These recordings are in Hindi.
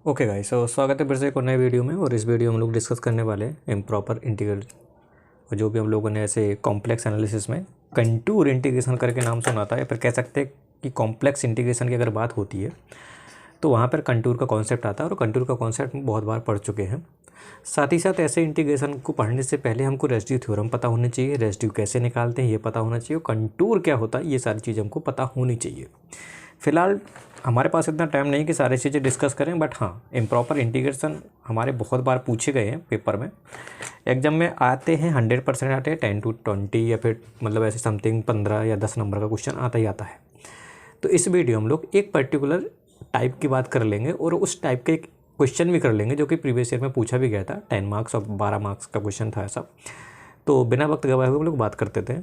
ओके गाइस, सो स्वागत है फिर से एक और नए वीडियो में। और इस वीडियो में हम लोग डिस्कस करने वाले हैं इम्प्रॉपर इंटीग्रल, और जो भी हम लोगों ने ऐसे कॉम्प्लेक्स एनालिसिस में कंटूर इंटीग्रेशन करके नाम सुना था, या फिर कह सकते हैं कि कॉम्प्लेक्स इंटीग्रेशन की अगर बात होती है तो वहाँ पर कंटूर का कॉन्सेप्ट आता है, और कंटूर का कॉन्सेप्ट हम बहुत बार पढ़ चुके हैं। साथ ही साथ ऐसे इंटीग्रेशन को पढ़ने से पहले हमको रेसिड्यू थ्योरम पता होनी चाहिए, रेसिड्यू कैसे निकालते हैं ये पता होना चाहिए, कंटूर क्या होता है ये सारी चीज़ें हमको पता होनी चाहिए। फिलहाल हमारे पास इतना टाइम नहीं कि सारी चीज़ें डिस्कस करें, बट हाँ, इम्प्रॉपर इंटीग्रेशन हमारे बहुत बार पूछे गए हैं पेपर में। एग्जाम में आते हैं 100% आते हैं, 10 to 20 या फिर मतलब ऐसे समथिंग 15 या 10 नंबर का क्वेश्चन आता ही आता है। तो इस वीडियो हम लोग एक पर्टिकुलर टाइप की बात कर लेंगे, और उस टाइप के एक क्वेश्चन भी कर लेंगे जो कि प्रीवियस ईयर में पूछा भी गया था। 10 मार्क्स और 12 मार्क्स का क्वेश्चन था ऐसा। तो बिना वक्त गवाए हुए हम लोग बात करते थे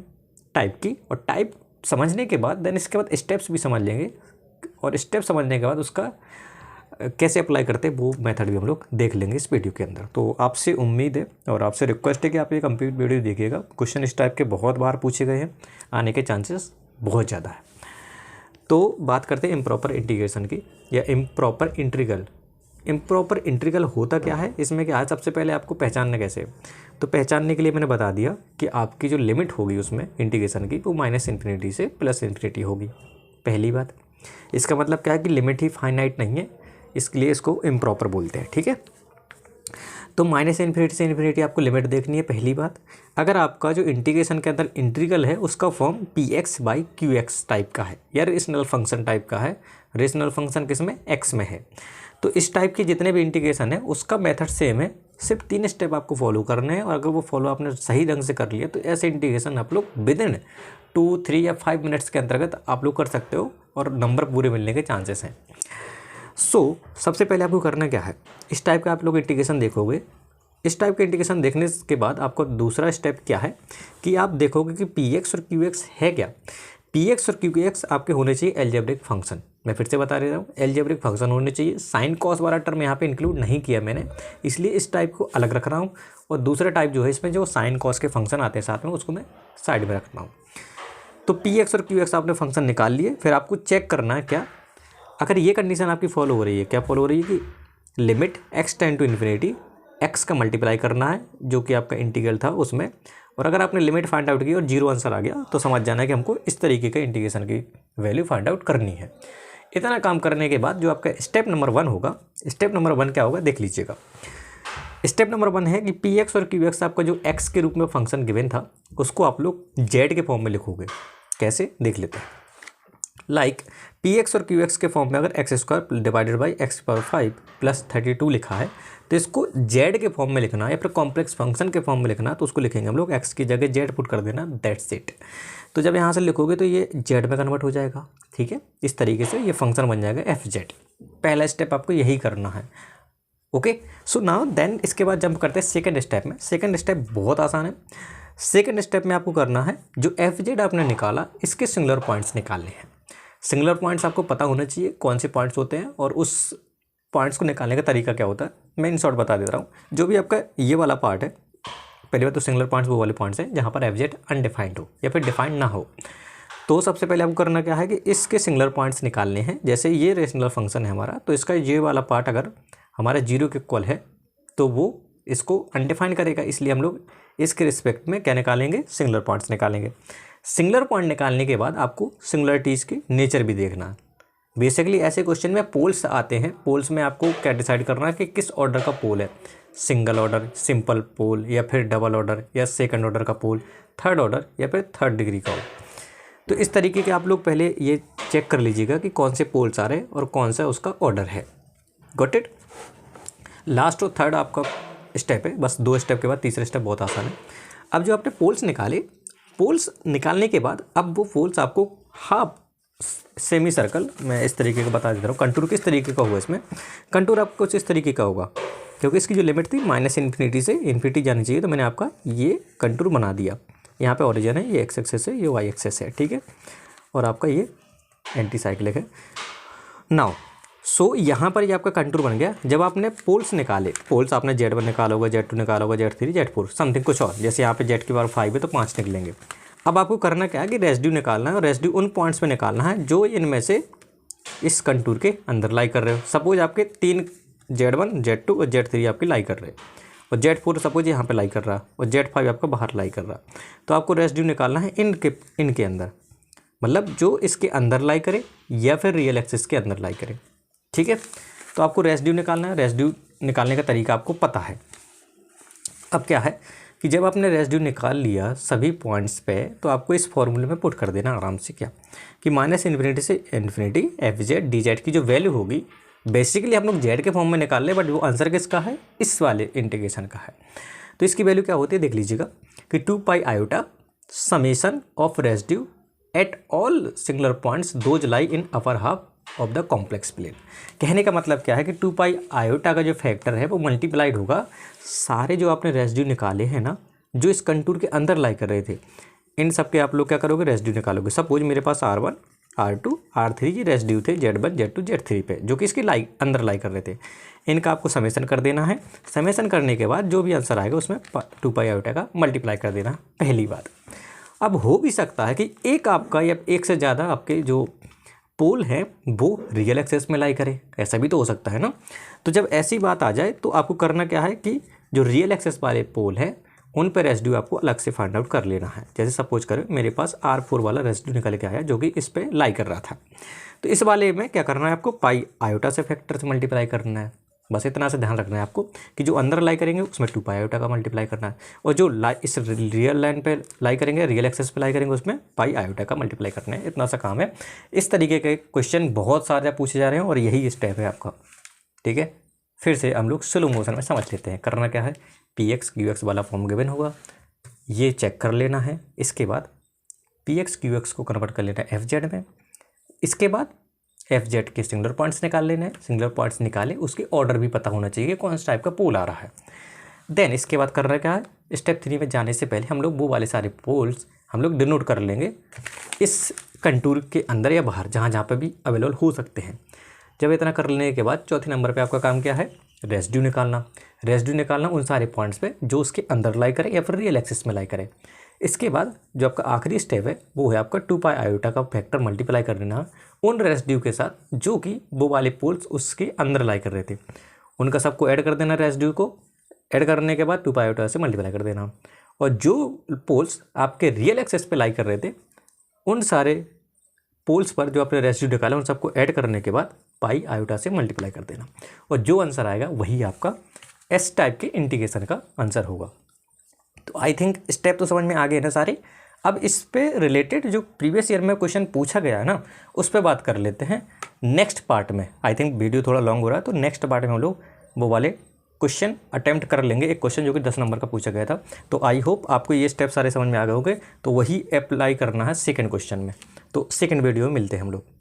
टाइप की, और टाइप समझने के बाद देन इसके बाद स्टेप्स भी समझ लेंगे, और स्टेप समझने के बाद उसका कैसे अप्लाई करते हैं वो मेथड भी हम लोग देख लेंगे इस वीडियो के अंदर। तो आपसे उम्मीद है और आपसे रिक्वेस्ट है कि आप ये कंप्लीट वीडियो देखिएगा। क्वेश्चन इस टाइप के बहुत बार पूछे गए हैं, आने के चांसेस बहुत ज़्यादा है। तो बात करते हैं इम्प्रॉपर इंटीग्रेशन की, या इम्प्रॉपर इंटीग्रल। इम्प्रॉपर इंटीग्रल होता क्या है, इसमें क्या है, सबसे पहले आपको पहचानना कैसे। तो पहचानने के लिए मैंने बता दिया कि आपकी जो लिमिट होगी उसमें इंटीग्रेशन की, वो -∞ से +∞ होगी। पहली बात, इसका मतलब क्या है कि लिमिट ही फाइनाइट नहीं है, इसलिए इसको इम्प्रॉपर बोलते हैं। ठीक है, तो -∞ से ∞ आपको लिमिट देखनी है। पहली बात, अगर आपका जो इंटीग्रेशन के अंदर इंटीग्रल है उसका फॉर्म px/qx टाइप का है, या रेशनल फंक्शन टाइप का है। रेशनल फंक्शन किसमें, x में है। तो इस टाइप के जितने भी इंटीग्रेशन है उसका मेथड सेम है, सिर्फ 3 स्टेप आपको फॉलो करने हैं, और अगर वो फॉलो आपने सही ढंग से कर लिया तो ऐसे इंटीग्रेशन आप लोग विदिन 2, 3 या 5 मिनट्स के अंतर्गत आप लोग कर सकते हो, और नंबर पूरे मिलने के चांसेस हैं। सबसे पहले आपको करना क्या है, इस टाइप का आप लोग इंटीग्रेशन देखोगे। इस टाइप के इंटीग्रेशन देखने के बाद आपको दूसरा स्टेप क्या है कि आप देखोगे कि px और qx है क्या। px और qx आपके होने चाहिए एल्जेब्रिक फंक्शन। मैं फिर से बता रहा हूँ, एल्जेब्रिक फंक्शन होने चाहिए। साइन कॉस वाला टर्म यहाँ पे इंक्लूड नहीं किया मैंने, इसलिए इस टाइप को अलग रख रहा हूँ, और दूसरा टाइप जो है इसमें जो साइन कॉस के फंक्शन आते हैं साथ में, उसको मैं साइड में रख रहा हूँ। तो px और qx आपने फंक्शन निकाल लिए। फिर आपको चेक करना है क्या, अगर ये कंडीशन आपकी फॉलो हो रही है, क्या फॉलो हो रही है कि limit x tend to infinity x का मल्टीप्लाई करना है जो कि आपका इंटीग्रल था उसमें, और अगर आपने लिमिट फाइंड आउट की और 0 आंसर आ गया तो समझ जाना है कि हमको इस तरीके के इंटीग्रेशन की वैल्यू फाइंड आउट करनी है। इतना काम करने के बाद जो आपका स्टेप नंबर 1 होगा, स्टेप नंबर 1 क्या होगा देख लीजिएगा। स्टेप नंबर 1 है कि px और qx आपका जो x के रूप में फंक्शन गिवन था उसको आप लोग z के फॉर्म में लिखोगे। कैसे देख लेते हैं। लाइक px और qx के फॉर्म में अगर x² divided by x⁵ plus 32 लिखा है, तो इसको z के फॉर्म में लिखना है, या फिर कॉम्प्लेक्स फंक्शन के फॉर्म में लिखना है, तो उसको लिखेंगे हम लोग x की जगह z पुट कर देना, दैट्स इट। तो जब यहाँ से लिखोगे तो ये z में कन्वर्ट हो जाएगा। ठीक है, इस तरीके से ये फंक्शन बन जाएगा fz। पहला स्टेप आपको यही करना है। ओके, सो नाउ देन इसके बाद जंप करते हैं सेकेंड स्टेप में। सेकेंड स्टेप बहुत आसान है। सेकेंड स्टेप में आपको करना है, जो fz आपने निकाला इसके सिंगुलर पॉइंट्स निकालने हैं। सिंगुलर पॉइंट्स आपको पता होना चाहिए कौन से पॉइंट्स होते हैं, और उस पॉइंट्स को निकालने का तरीका क्या होता है मैं इन शॉर्ट बता दे रहा हूँ। जो भी आपका ये वाला पार्ट है, पहली बात तो सिंगुलर पॉइंट्स वो वाले पॉइंट्स हैं जहाँ पर fz अनडिफाइंड हो या फिर डिफाइंड ना हो। तो सबसे पहले आपको करना क्या है कि इसके सिंगुलर पॉइंट्स निकालने हैं। जैसे ये रेशनल फंक्शन है हमारा, तो इसका ये वाला पार्ट अगर हमारा 0 के इक्वल है तो वो इसको अनडिफाइंड करेगा, इसलिए हम लोग इसके रिस्पेक्ट में क्या निकालेंगे, सिंगुलर पॉइंट्स निकालेंगे। सिंगुलर पॉइंट निकालने के बाद आपको सिंगुलरिटीज़ की नेचर भी देखना है। बेसिकली ऐसे क्वेश्चन में पोल्स आते हैं, पोल्स में आपको क्या डिसाइड करना है कि किस ऑर्डर का पोल है, सिंगल ऑर्डर, सिंपल पोल, या फिर डबल ऑर्डर, या सेकंड ऑर्डर का पोल, थर्ड ऑर्डर, या फिर थर्ड डिग्री का हो। तो इस तरीके के आप लोग पहले ये चेक कर लीजिएगा कि कौन से पोल्स आ रहे हैं और कौन सा उसका ऑर्डर है। Got it. लास्ट और थर्ड आपका स्टेप है, बस 2 स्टेप के बाद तीसरा स्टेप बहुत आसान है। अब जो आपने पोल्स निकाले, पोल्स निकालने के बाद अब वो पोल्स आपको हाफ सेमी सर्कल, मैं इस तरीके का बता देता हूँ। कंटूर किस तरीके का होगा, इसमें कंटूर आपको कुछ इस तरीके का होगा, क्योंकि इसकी जो लिमिट थी -∞ से इन्फिनिटी जानी चाहिए, तो मैंने आपका ये कंटूर बना दिया। यहाँ पे ओरिजिन है, ये x एक्सेस है, ये y एक्सेस है। ठीक है, और आपका ये एंटी साइक्लिक है। नाउ यहाँ पर ये आपका कंटूर बन गया। जब आपने पोल्स निकाले, पोल्स आपने Z1 निकाला होगा, Z2 निकाला होगा, Z3, Z4 समथिंग कुछ और, जैसे यहाँ पे Z की पावर 5 है तो 5 निकलेंगे। अब आपको करना क्या है कि रेसिड्यू निकालना है, और रेसिड्यू उन पॉइंट्स पे निकालना है जो इनमें से इस कंटूर के अंदर लाई कर रहे हो। सपोज आपके 3 Z1 Z2 और Z3 आपकी लाई कर रहे हैं, और Z4 सपोज यहाँ पे लाई कर रहा, और Z5 आपका बाहर लाई कर रहा। तो आपको रेसिड्यू निकालना है इनके अंदर, मतलब जो इसके अंदर लाई करे या फिर रियल एक्सिस के अंदर लाई करे। ठीक है, तो आपको रेसिड्यू निकालना है। रेसिड्यू निकालने का तरीका आपको पता है। अब क्या है कि जब आपने रेसिड्यू निकाल लिया सभी पॉइंट्स पे, तो आपको इस फॉर्मूले में पुट कर देना आराम से, क्या कि -इन्फिनिटी से इन्फिनिटी FZ DZ की जो वैल्यू होगी, बेसिकली हम लोग Z के फॉर्म में निकाल ले, बट वो आंसर किसका है, इस वाले इंटीग्रेशन का है। तो इसकी वैल्यू क्या होती है देख लीजिएगा कि 2 pi iota summation of residue at all singular points those lie in upper half of the complex plane. कहने का मतलब क्या है कि 2 पाई आयोटा का जो फैक्टर है वो मल्टीप्लाइड होगा सारे जो आपने रेसिड्यू निकाले हैं ना, जो इस कंटूर के अंदर लाई कर रहे थे, इन सब के आप लोग क्या करोगे, रेसिड्यू निकालोगे। सपोज मेरे पास R1 R2 R3 ये रेसिड्यू थे Z1 Z2 Z3 पे, जो कि इसकी अंदर लाई कर रहे थे। इनका आपको समेशन कर देना है। समेशन करने के बाद जो भी आंसर आएगा उसमें 2 पाई आयोटा का मल्टीप्लाई कर देना, पहली बात। अब हो भी सकता है कि एक आपका या एक से ज़्यादा आपके जो पोल है वो रियल एक्सिस में लाई करे, ऐसा भी तो हो सकता है ना। तो जब ऐसी बात आ जाए तो आपको करना क्या है कि जो रियल एक्सिस वाले पोल है उन पर रेसिड्यू आपको अलग से फाइंड आउट कर लेना है। जैसे सपोज करें मेरे पास R4 वाला रेसिड्यू निकल के आया जो कि इस पे लाई कर रहा था, तो इस वाले में क्या करना है आपको, पाई आयोटा से फैक्टर से मल्टीप्लाई करना है। बस इतना से ध्यान रखना है आपको कि जो अंदर लाई करेंगे उसमें 2 पाई आयोटा का मल्टीप्लाई करना है, और जो इस रियल लाइन पे लाई करेंगे, रियल एक्सिस पे लाई करेंगे, उसमें पाई आयोटा का मल्टीप्लाई करना है। इतना सा काम है। इस तरीके के क्वेश्चन बहुत सारे पूछे जा रहे हैं और यही स्टेप है आपका। ठीक है, फिर से हम लोग स्लो मोशन में समझ लेते हैं। करना क्या है, PX QX वाला फॉर्म गिवन होगा, ये चेक कर लेना है। इसके बाद PX QX को कन्वर्ट कर लेना है FZ में। इसके बाद FZ के सिंगुलर पॉइंट्स निकाल लेना है। सिंगुलर पॉइंट्स निकाले, उसके ऑर्डर भी पता होना चाहिए कौन सा टाइप का पोल आ रहा है। देन इसके बाद करना क्या है, स्टेप 3 में जाने से पहले हम लोग वो वाले सारे पोल्स हम लोग डिनोट कर लेंगे इस कंटूर के अंदर या बाहर, जहाँ जहाँ पे भी अवेलेबल हो सकते हैं। जब इतना कर लेने के बाद चौथे नंबर पे आपका काम क्या है, रेसिड्यू निकालना। रेसिड्यू निकालना उन सारे पॉइंट्स पे जो उसके अंदर लाई करे या फिर रियल एक्सिस में लाई करे। इसके बाद जो आपका आखिरी स्टेप है वो है आपका 2 पाई आयोटा का फैक्टर मल्टीप्लाई कर देना उन रेसिड्यू के साथ जो कि वो वाले पोल्स उसके अंदर लाई कर रहे थे। उनका सबको ऐड कर देना, रेसिड्यू को ऐड करने के बाद 2 पाई आयोटा से मल्टीप्लाई कर देना, और जो पोल्स आपके रियल एक्सिस पे लाई कर रहे थे उन सारे पोल्स पर जो आपने रेसिड्यू निकाला उन सबको ऐड करने के बाद पाई आयोटा से मल्टीप्लाई कर देना, और जो आंसर आएगा वही आपका S टाइप के इंटीग्रेशन का आंसर होगा। तो आई थिंक स्टेप तो समझ में आ गए ना सारे। अब इस पे रिलेटेड जो प्रीवियस ईयर में क्वेश्चन पूछा गया है ना, उस पर बात कर लेते हैं नेक्स्ट पार्ट में। आई थिंक वीडियो थोड़ा लॉन्ग हो रहा है, तो नेक्स्ट पार्ट में हम लोग वो वाले क्वेश्चन अटेम्प्ट कर लेंगे। एक क्वेश्चन जो कि 10 नंबर का पूछा गया था। तो आई होप आपको ये स्टेप सारे समझ में आ गए होंगे। तो वही अप्लाई करना है सेकेंड क्वेश्चन में। तो सेकेंड वीडियो में मिलते हैं हम लोग।